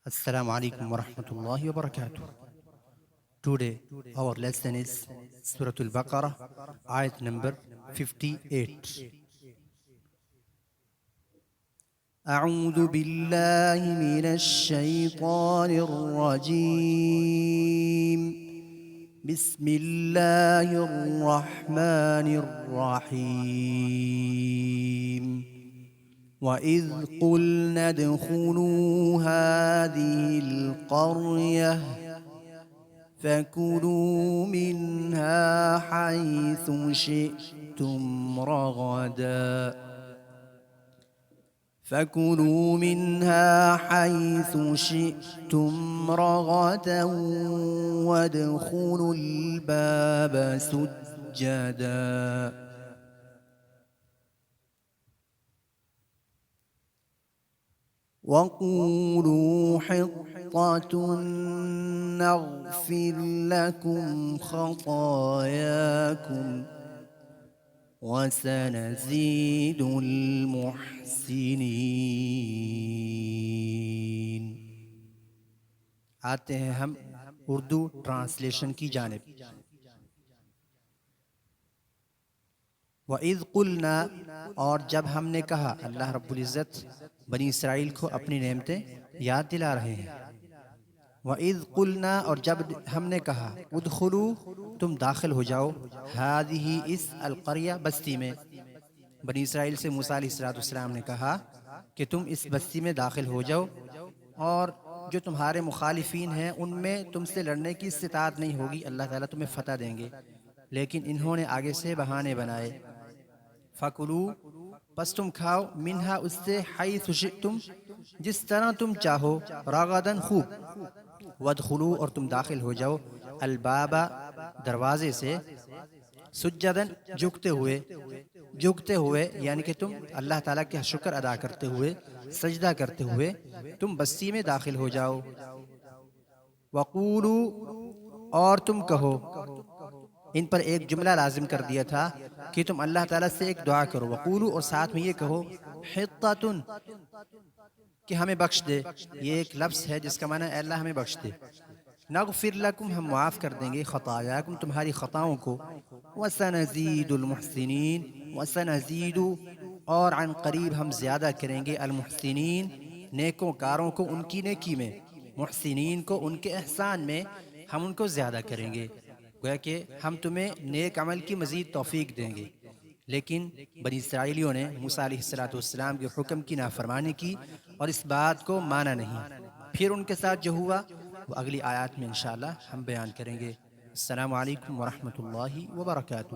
Assalamu alaikum wa rahmatullahi wa barakatuh. Today, our lesson is Surah Al-Baqarah, ayat number 58. أعوذ بالله من الشيطان الرجيم. بسم الله الرحمن الرحيم. وَإِذْ قُلْنَا ادْخُلُوا هَٰذِهِ الْقَرْيَةَ فَكُلُوا مِنْهَا حَيْثُ شِئْتُمْ رَغَدًا وَادْخُلُوا الْبَابَ سُجَّدًا وَقُولُوا حِطَّةٌ نَّغْفِرْ لَكُمْ خَطَايَاكُمْ وَسَنَزِيدُ الْمُحْسِنِينَ. آتے ہیں ہم اردو ٹرانسلیشن کی جانب. وَإِذْ قُلْنَا، اور جب ہم نے کہا. اللہ رب العزت بنی اسرائیل کو اپنی نعمتیں یاد دلا رہے ہیں. وَإِذْ قُلْنَا، اور جب ہم نے کہا. ادخلوا، تم داخل ہو جاؤ. هذه، اس القریہ، بستی میں. بنی اسرائیل سے موسیٰ علیہ السلام نے کہا کہ تم اس بستی میں داخل ہو جاؤ، اور جو تمہارے مخالفین ہیں ان میں تم سے لڑنے کی استطاعت نہیں ہوگی، اللہ تعالیٰ تمہیں فتح دیں گے. لیکن انہوں نے آگے سے بہانے بنائے. فَكُلُوا، پس تم کھاؤ. منہا، اس سے. حیث شئتم، جس طرح تم چاہو. رغداً، خوب. وادخلوا، اور تم داخل ہو جاؤ. الباب، دروازے سے. سجداً، جھکتے ہوئے یعنی کہ تم اللہ تعالیٰ کا شکر ادا کرتے ہوئے، سجدہ کرتے ہوئے تم بستی میں داخل ہو جاؤ. وقولوا، اور تم کہو. ان پر ایک جملہ لازم کر دیا تھا کہ تم اللہ تعالیٰ سے ایک دعا کرو. وقولوا، اور ساتھ میں یہ کہو. حطۃ، کہ ہمیں بخش دے. یہ ایک لفظ ہے جس کا معنی ہے اے اللہ ہمیں بخش دے. نغفر لکم، ہم معاف کر دیں گے. خطایاکم، تمہاری خطاؤں کو. وسنزید المحسنین، وسنزید، اور عن قریب ہم زیادہ کریں گے. المحسنین، نیکوں کاروں کو ان کی نیکی میں. محسنین کو ان کے احسان میں ہم ان کو زیادہ کریں گے. گویا کہ ہم تمہیں نیک عمل کی مزید توفیق دیں گے. لیکن بنی اسرائیلیوں نے موسیٰ علیہ السلام کے حکم کی نافرمانی کی اور اس بات کو مانا نہیں. پھر ان کے ساتھ جو ہوا وہ اگلی آیات میں انشاءاللہ ہم بیان کریں گے. السلام علیکم ورحمۃ اللہ وبرکاتہ.